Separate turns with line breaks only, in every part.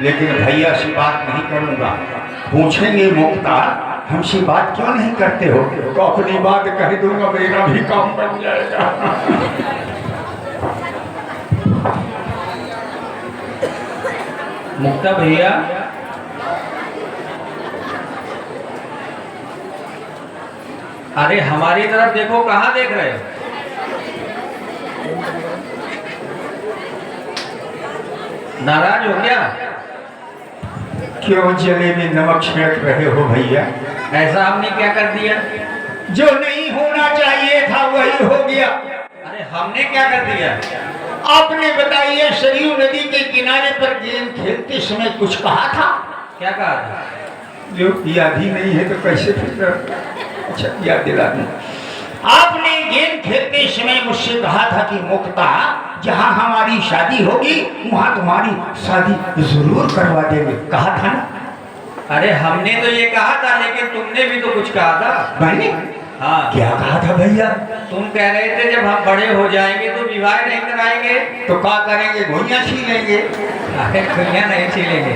लेकिन भैया से बात नहीं करूंगा। पूछेंगे मुक्ता हमसे बात क्यों नहीं करते हो, तो अपनी बात कह दूंगा, मेरा भी काम बन जाएगा।
मुक्ता भैया, अरे हमारी तरफ देखो, कहाँ देख रहे हो? नाराज हो क्या?
क्यों जले में नमक छिड़क रहे हो भैया?
ऐसा हमने क्या कर दिया?
जो नहीं होना चाहिए था वही हो गया।
अरे हमने क्या कर दिया?
आपने बताइए, सरयू नदी के किनारे पर गेम खेलते समय कुछ कहा था?
क्या कहा था?
जो याद ही नहीं है तो कैसे फिर? अच्छा याद दिला दूं। आपने गेम खेलते समय मुझसे कहा था कि मुक्ता, जहां हमारी शादी होगी वहां तुम्हारी शादी जरूर करवा देंगे, कहा था ना?
अरे हमने तो ये कहा था, लेकिन तुमने भी तो कुछ कहा था।
मैंने?
हाँ।
क्या कहा था भैया?
तुम कह रहे थे जब हम बड़े हो जाएंगे तो विवाह नहीं कराएंगे।
तो क्या करेंगे, घुइयां छीलेंगे?
अरे घुइयां नहीं छीलेंगे।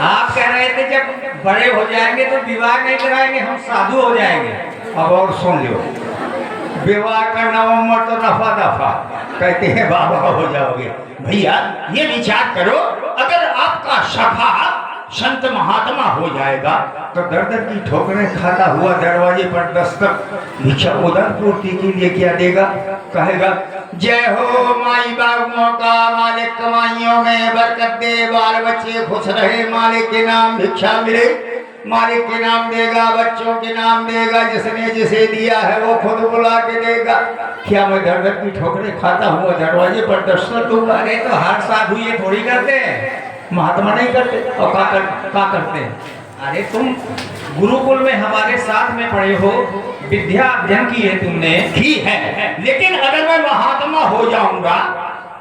आप कह रहे थे जब बड़े हो जाएंगे तो विवाह नहीं कराएंगे, हम साधु हो जाएंगे।
अब और सुन लो, विवाह का नवंबर तो नफा दफा, कहते हैं बाबा हो जाओगे। भैया ये विचार करो, अगर आपका सखा संत महात्मा हो जाएगा तो दर दर की ठोकरें खाता हुआ दरवाजे पर दस्तक भिक्षा उदर पूर्ति के लिए क्या देगा? कहेगा, जय हो माई बाबुओं का मालिक, कमाइयों में बरकत दे, बाल बच्चे खुश रहे, मालिक के नाम भिक्षा मिले, मालिक के नाम देगा, बच्चों के नाम देगा, जिसने जिसे दिया है वो खुद बुला के देगा। क्या मैं दर दर की ठोकरें खाता हुआ दरवाजे पर दस्तक दूंगा?
अरे तो हर साधु ये थोड़ी करते हैं,
महात्मा नहीं करते। और क्या करते हैं?
अरे तुम गुरुकुल में हमारे साथ में पढ़े हो, विद्या अध्ययन की है तुमने।
की है, लेकिन अगर मैं महात्मा हो जाऊंगा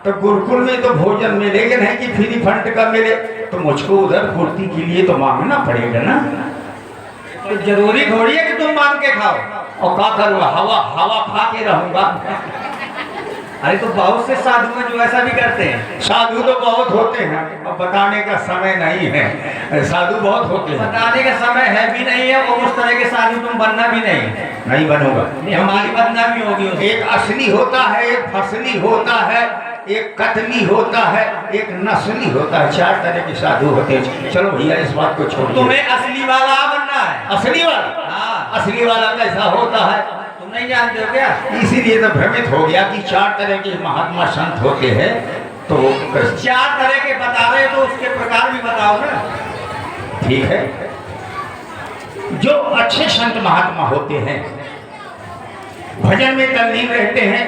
तो गुरुकुल में तो भोजन मिलेगा नहीं कि फ्री फंड का मिले, तो मुझको उधर पूर्ति के लिए तो मांगना पड़ेगा ना।
तो जरूरी थोड़ी है कि तुम मांग के खाओ।
और क्या करूँगा, हवा हवा खा के रहूंगा?
अरे तो बहुत से साधु हैं जो ऐसा भी करते हैं।
साधु तो बहुत होते हैं, अब बताने का समय नहीं है। साधु बहुत होते हैं,
बताने का समय है भी नहीं है, और उस तरह के साधु तुम बनना भी नहीं
बनूंगा।
हमारी बदनामी होगी उससे।
एक असली होता है, एक फसली होता है, एक कतली होता है, एक नस्ली होता है, 4 तरह के साधु होते हैं। चलो भैया इस बात को छोड़ो,
तुम्हें असली वाला बनना है।
असली वाला?
हाँ।
असली वाला कैसा होता है?
तुम नहीं जानते हो क्या?
इसीलिए तो भ्रमित हो गया कि 4 तरह के महात्मा संत होते हैं। तो
4 तरह के बता रहे तो उसके प्रकार भी बताओ ना।
ठीक है, जो अच्छे संत महात्मा होते हैं, भजन में तल्लीन रहते हैं,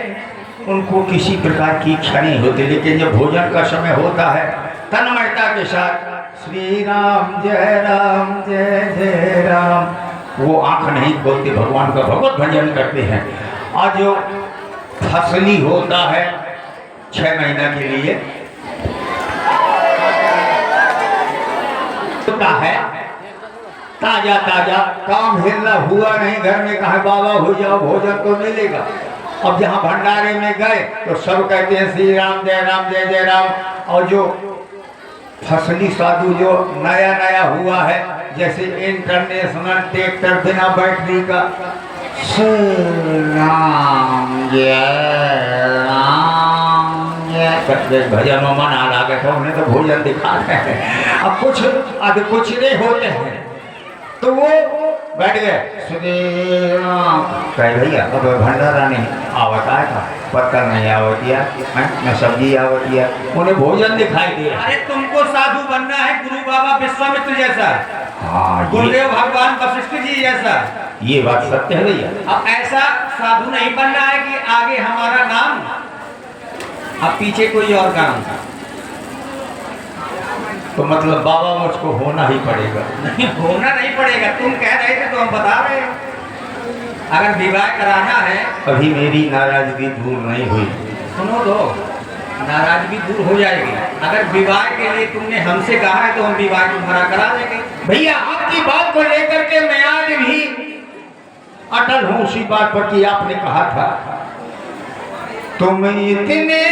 उनको किसी प्रकार की इच्छा नहीं होती, लेकिन जब भोजन का समय होता है तन्मयता के साथ श्री राम जय जय राम, वो आंख नहीं खोलते, भगवान का भगवत भजन करते हैं। और जो फसली होता है 6 महीना के लिए होता है, ताजा ताजा, काम हिलना हुआ नहीं घर में, कहा बाबा हो जाओ भोजन तो मिलेगा। अब जहाँ भंडारे में गए तो सब कहते हैं श्री राम जय जय राम। और जो फसली साधु जो नया नया हुआ है, जैसे इंटरनेशनल ट्रैक्टर बिना बैटरी का, राम जय भजन में मन आ गया था, उन्हें तो भोजन दिखा रहे हैं। अब कुछ नहीं होते हैं तो वो बैठ गए, कहे भैया अब भंडारा नहीं आवता था, पत्ता नहीं आवतिया, न सब्जी आवतिया, उन्हें भोजन दिखाई दे।
अरे तुमको साधु बनना है गुरु बाबा विश्वामित्र जैसा,
हाँ,
गुरुदेव भगवान वशिष्ठ जी जैसा।
ये बात सत्य है भैया।
अब ऐसा साधु नहीं बनना है कि आगे हमारा नाम अब पीछे कोई और काम।
तो मतलब बाबा मुझको होना ही पड़ेगा?
नहीं, होना नहीं पड़ेगा, तुम कह रहे थे तो हम बता रहे हैं। अगर विवाह कराना है,
अभी मेरी नाराजगी दूर नहीं हुई।
सुनो तो, नाराजगी दूर हो जाएगी। अगर विवाह के लिए तुमने हमसे कहा है तो हम विवाह तुम्हारा करा देंगे।
भैया आपकी बात को लेकर के मैं आज भी अटल हूँ उसी बात पर कि आपने कहा था तुम इतने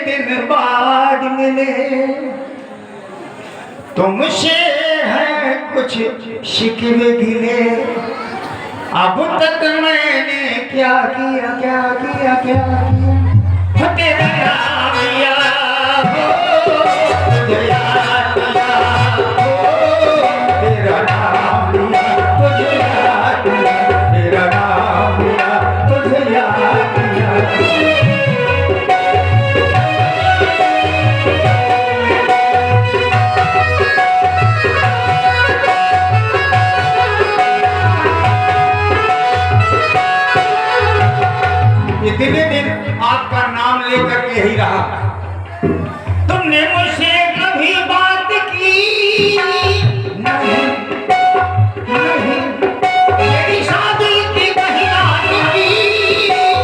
दिन बाद मिले, तुमसे है कुछ शिकवे गिले, अब तक मैंने क्या किया क्या किया क्या किया, हो तेरा नाम लिया, हो तुझे याद किया, हो तेरा नाम लिया, तुझे याद किया, तेरा नाम लिया, तुझे याद किया। इतने दिन आपका नाम लेकर के ही रहा। तुमने मुझसे कभी बात की नहीं, नहीं, मेरी शादी की कहीं बात की नहीं,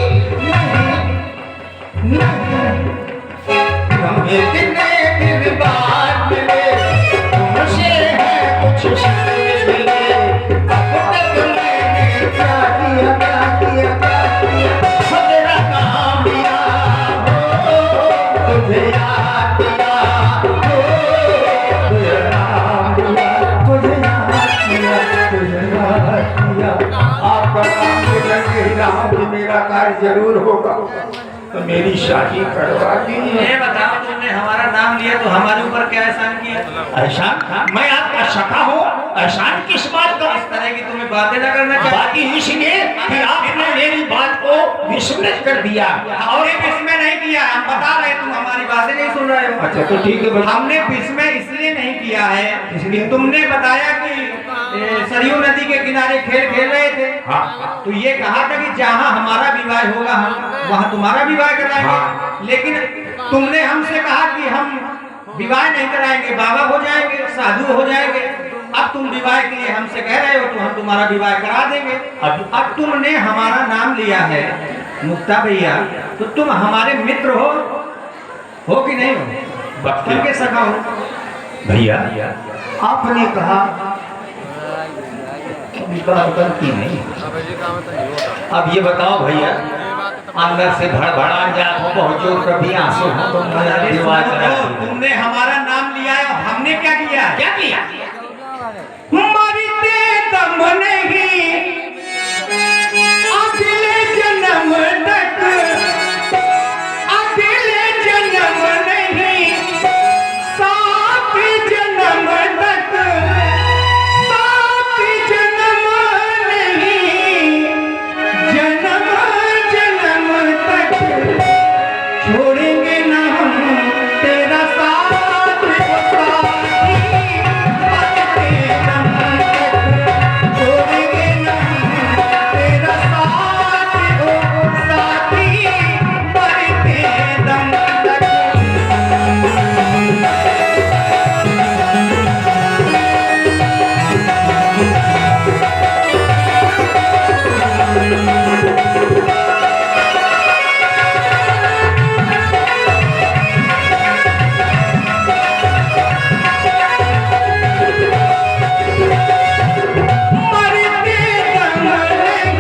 नहीं, तुम इतने दिन बाद मिले, तुमसे है कुछ शिकवे मिले, अब तक मैंने क्या किया क्या किया क्या किया, तेरा नाम लिया, हो तुझे याद किया, हो तेरा नाम लिया, तुझे याद किया, तुझे याद किया। आपका नाम लेकर के ही रहा कि मेरा कार्य जरूर होगा, तो मेरी शादी करवा दीजिए।
ये बताओ, तुमने हमारा नाम लिया तो हमारे ऊपर क्या एहसान किया?
एहसान? मैं आपका सखा हूँ, एहसान किस बात का?
इस तरह की तुम्हें बातें न करना चाहिए।
बात इसलिए कि आपने मेरी बात को विस्मृत कर दिया।
और ये विस्मय नहीं किया, हम बता रहे हैं, तुम हमारी बातें नहीं सुन रहे हो।
अच्छा तो ठीक है,
हमने विस्मय इसलिए नहीं किया है, इसलिए तुमने बताया कि सरयू नदी के किनारे खेल खेल रहे थे।
हाँ।
तो ये कहा था कि जहाँ हमारा विवाह होगा हम वहाँ तुम्हारा विवाह कराएंगे।
हाँ।
लेकिन तुमने हमसे कहा कि हम विवाह नहीं कराएंगे, बाबा हो जाएंगे, साधु हो जाएंगे। अब तुम विवाह के लिए हमसे कह रहे हो तो हम तुम्हारा विवाह करा देंगे। अब तुमने हमारा नाम लिया है मुक्ता भैया, तो तुम हमारे मित्र हो कि नहीं हो? के सखा हो।
भैया आपने कहा विवाह करती नहीं, अब ये बताओ भैया, अंदर से भड़बड़ा जात हो, बहुत जोर कभी आंसू हो, तो विवाह करा दो।
तुमने हमारा नाम लिया है, हमने क्या किया?
क्या किया?
मरते दम नहीं, अगले जन्म तक, अगले जन्म नहीं, सात जन्म तक, सात जन्म नहीं, जन्म जन्म तक छोड़ेंगे ना हम तेरा साथ, ओ साथी, मरते दम तक छोड़ेंगे ना हम तेरा साथ, ओ साथी, मरते दम तक। मरते दम नहीं,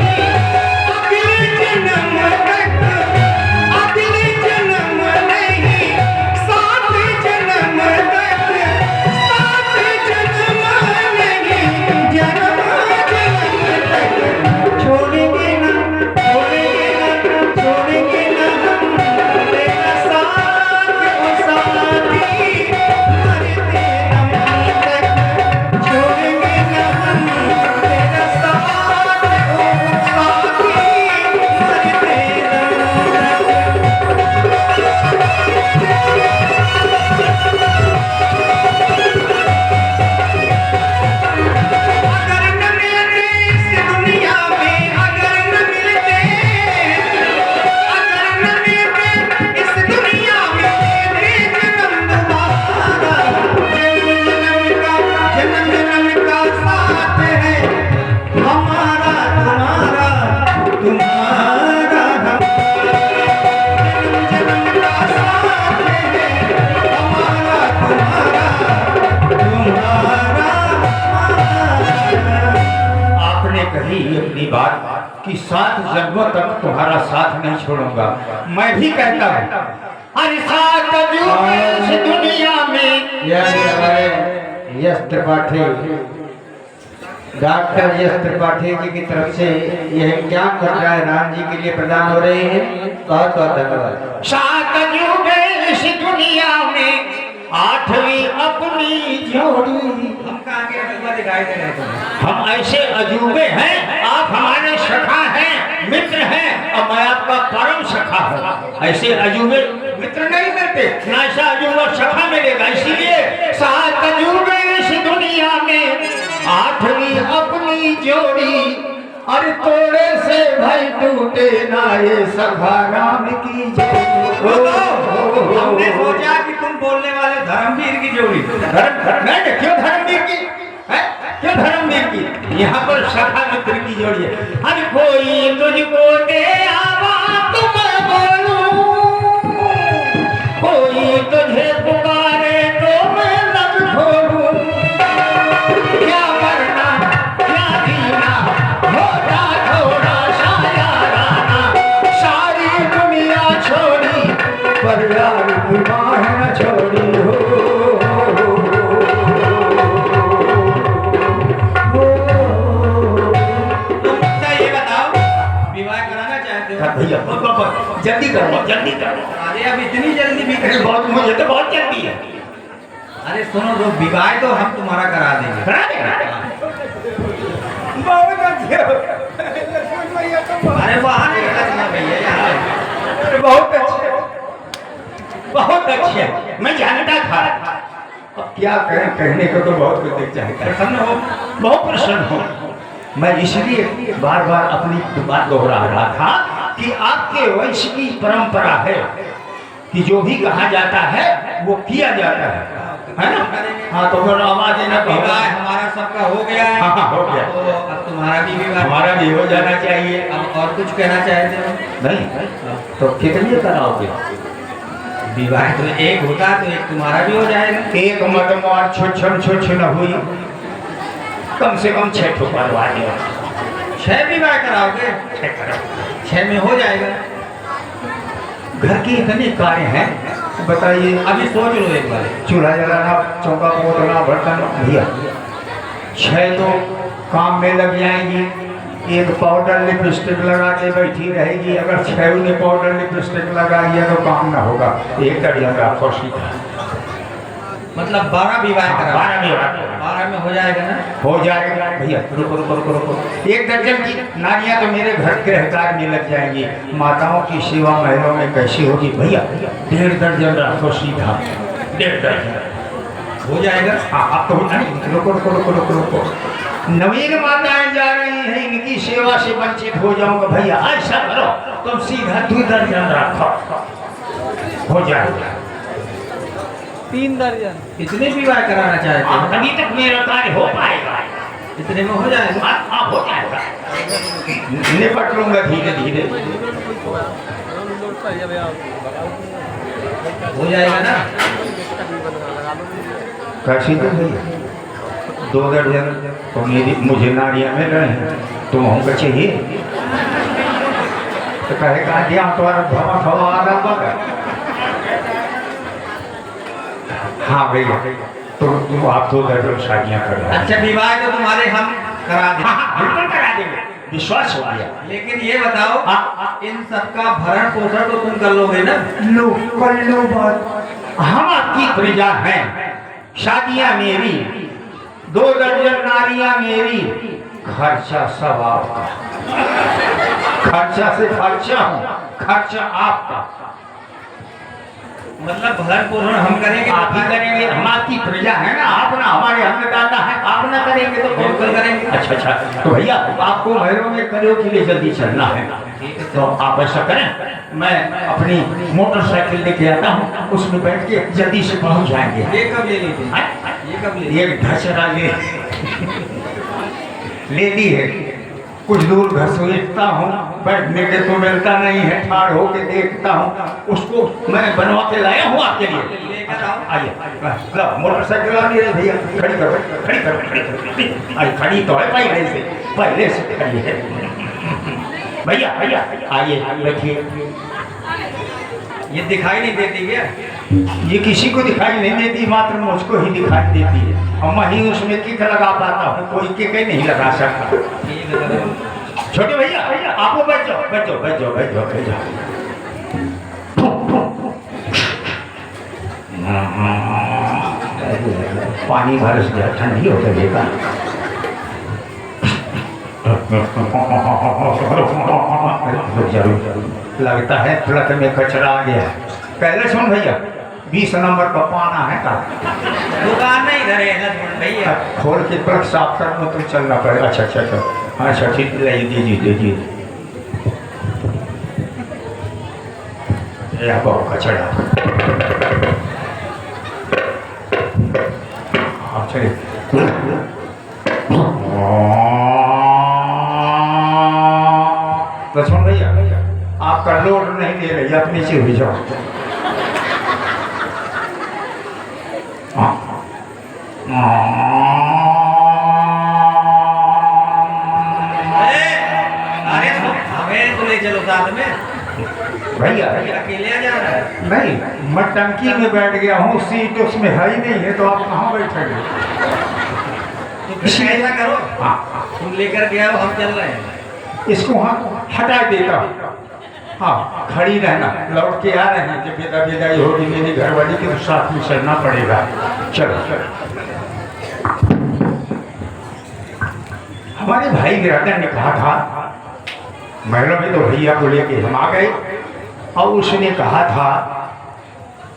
अगले जन्म तक, अगले जन्म नहीं, सात जन्म तक, सात जन्म नहीं, जन्म जन्म तक छोड़ेंगे ना, छोड़ेंगे ना, छोड़ेंगे ना हम तेरा साथ, ओ साथी, मरते दम तक छोड़ेंगे ना हम तेरा साथ, ओ साथी, मरते अगर न मिलते इस दुनिया में, अगर न मिलते, अगर न मिलते इस दुनिया में, तेरे जन्म तुम्हारा, जन्म जन्म का साथ है हमारा, तुम्हारा, तुम्हारा हम, जन्म जन्म का साथ है हमारा, तुम्हारा, तुम्हारा।
आपने कही अपनी बात कि 7 जन्मों तक तुम्हारा साथ नहीं छोड़ूंगा। मैं भी कहता हूँ, अरे 7 जुग इस दुनिया में,
यश त्रिपाठी, डॉक्टर यश त्रिपाठी जी की तरफ से यह ज्ञान मुद्रा राम जी के लिए प्रदान हो रही है। बहुत बहुत धन्यवाद।
सात अजूबे इस दुनिया में आठवीं अपनी जोड़ी।
हम कहाँ के अजूबा दिखाई दे रहे हैं?
हम ऐसे अजूबे हैं, आप हमारे सखा हैं, मित्र हैं, और मैं आपका परम सखा हूँ। ऐसे अजूबे मित्र नहीं मिलते, ना ऐसा अजूबा सखा मिलेगा। इसीलिए सात अजूबे इस दुनिया में आठवीं अपनी जोड़ी। अरे तोड़े से भाई टूटे ना ये सखा राम की जोड़ी।
हमने सोचा कि तुम बोलने वाले धर्मवीर की जोड़ी।
नहीं, क्यों धर्मवीर की है? क्यों धर्मवीर की? यहाँ पर सखा मित्र की जोड़ी है। हर कोई तुझको दे आवा तो मैं बोलूं, कोई तुझे पुकारे तो मैं लब खोलूं। क्या मरना क्या जीना होता थोड़ा सा याराना, सारी दुनिया छोड़ी पर यार निगाह न छोड़ी हो। भैया जल्दी करो, जल्दी करो।
अरे अब इतनी जल्दी भी
अरे बहुत, मुझे तो बहुत जल्दी है।
अरे सुनो, जो विवाह तो हम तुम्हारा करा देंगे।
करा देना। बहुत अच्छे।
अरे वहाँ नहीं करना भैया, यहाँ
बहुत अच्छे, बहुत अच्छे। मैं जानता था। अब क्या करें, कहने को तो बहुत कुछ चाहता है।
प्रसन्न हो?
बहुत प्रसन्न हो। मैं इसलिए बार बार अपनी बात दोहरा रहा था कि आपके वंश की परंपरा है कि जो भी कहा जाता है वो किया जाता है ना? हाँ, तो फिर आवाज देना।
विवाह हमारा सबका हो गया है।
हाँ, हो गया।
तो अब तुम्हारा भी विवाह,
हमारा भी हो जाना चाहिए।
अब और कुछ कहना चाहते हो?
नहीं तो कितनी कराओगे?
विवाह तो एक होता तो एक तुम्हारा भी हो जाएगा।
एक मत मार छुछ न हुई, कम से कम 6 ठो करवा दो।
6 विवाह कराओगे?
6 करो।
6 में हो जाएगा।
घर के इतने कार्य हैं, बताइए।
अभी सोच लो एक बार।
चूल्हा जलाना, चौका पोतना, बर्तन, भैया 6 तो काम में लग जाएंगी। एक पाउडर लिपस्टिक लगा के बैठी रहेगी। अगर 6 ने पाउडर लिपस्टिक लगा दिया तो काम ना होगा। एक दर्जन राखो सीधा।
मतलब 12 विवाह करा।
12 में
12 में हो जाएगा ना?
हो जाएगा भैया। रुको रुको रुको रुको। 1 दर्जन की नारियां तो मेरे घर के रहकार में लग जाएंगी। माताओं की सेवा महलों में कैसी होगी भैया? 1.5 दर्जन रखो सीधा। 1.5 दर्जन
हो जाएगा।
हाँ, आप तो रुको रुको रुको रुको रुको। नवीन माताएं जा रही हैं, इनकी सेवा से वंचित हो जाऊंगा भैया। ऐसा करो, तुम सीधा 2 दर्जन रखो, हो जाएगा।
3 दर्जन। कितने विवाह कराना चाहते हो?
अभी तक मेरा कार्य हो पाएगा।
इतने में हो जाएगा?
हाँ, हो जाएगा। निपट लूंगा धीरे धीरे।
हो जाएगा ना?
कैसे तो भैया 2 दर्जन तो मुझे नारियां मिल रहे हैं, तुम हमको चाहिए तो कहे कहा दिया तुम्हारा धवा खवा आ रहा। हाँ भैया, तो तुम आप 2 दर्जन शादियाँ कर रहे हैं।
अच्छा, विवाह तो तुम्हारे हम करा देंगे।
हाँ, बिल्कुल करा देंगे, विश्वास हो गया।
लेकिन ये बताओ,
हाँ,
इन सबका भरण पोषण तो तुम कर लोगे ना?
लो कर लो बात। हम आपकी प्रजा हैं, शादियाँ मेरी, 2 दर्जन नारियां मेरी, खर्चा सब आपका। खर्चा से खर्चा हूँ, खर्चा आपका।
मतलब भरण पोषण हम करेंगे?
आप ही करेंगे, हम आपकी प्रजा है ना, आप ना हमारे अन्नदाता है, आप ना करेंगे तो कौन
बिल्कुल करेंगे।
अच्छा अच्छा, तो भैया आपको महलों में करियो के लिए जल्दी चलना है, तो आप ऐसा करें, मैं अपनी मोटरसाइकिल लेके आता हूँ, उसमें बैठ के जल्दी से पहुँच जाएंगे।
ये कब ले ली थी? ये कब ले?
ये ढचरा ले ली है। कुछ दूर घसीटता हूँ, बैठने के तो मिलता नहीं है, ठाड़ होके देखता हूँ, उसको मैं बनवा के लाया हूँ आपके लिए।
लेकर आओ।
आइए, मोटरसाइकिल आ रही है भैया, खड़ी करो खड़ी करो खड़ी करो। आई खड़ी तो है पहले से खड़ी है। भैया भैया आइए बैठिए।
ये दिखाई नहीं देती क्या?
ये किसी को दिखाई नहीं देती, मात्र मुझको ही दिखाई देती है। और मैं ही उसमें किक लगा पाता हूँ, कोई किक ही नहीं लगा सकता। छोटे भैया आपको बैठ जाओ बैठ जाओ बैठ जाओ बैठ जाओ बैठ जाओ। पानी बरस गया, ठंडी हो गई। जरूर लगता है प्लक में कचरा आ गया। पहले सुन भैया 20 नंबर का पाना है का
दुकान नहीं धरे लक्ष्मण भैया।
खोल के प्लग साफ कर दो तो चलना पड़ेगा। अच्छा अच्छा अच्छा अच्छा ठीक ले दीजिए। यह बहुत कचरा। अच्छा लक्ष्मण भैया आपका लोड नहीं दे रही, आप नीचे हुई जाओ।
अरे हमें तो ले चलो साथ में।
भैया
अकेले जा रहा है?
नहीं, मैं टंकी में बैठ गया हूँ, सीट उसमें है ही नहीं है, तो आप कहाँ बैठेंगे?
तो फिर ऐसा करो,
हाँ
तुम लेकर के आओ, हम चल रहे हैं।
इसको हाँ हटा देता हूँ। हाँ खड़ी रहना, लौट के आ रहे हैं। जब विदाई होगी मेरी घरवाली के, तो साथ में चलना पड़ेगा। चलो हमारे भाई बिरादर ने कहा था, महलों में तो भैया को लेके हम आ गए, और उसने कहा था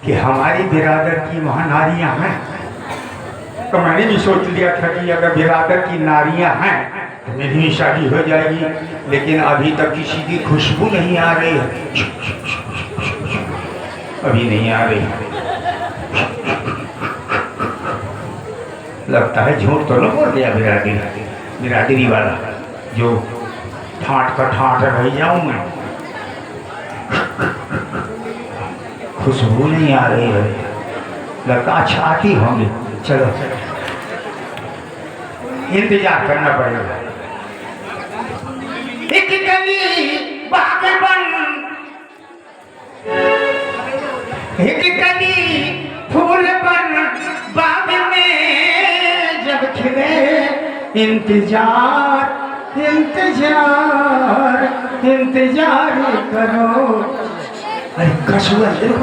कि हमारी बिरादर की वहाँ नारियाँ हैं। तो मैंने भी सोच लिया था कि अगर बिरादर की नारियाँ हैं तो मेरी भी शादी हो जाएगी, लेकिन अभी तक किसी की खुशबू नहीं आ रही है। अभी नहीं आ रही। लगता है झूठ तो न बोल गया बिरादरी वाला, जो ठाट का ठाट रह जाऊं मैं। खुशबू नहीं आ रही है, लगता अच्छा आती होंगी। चलो इंतजार करना पड़ेगा। एक गली बागबन, एक गली फूल बन बाग में जब खिले, इंतजार इंतजार इंतजार करो। अरे कछुआ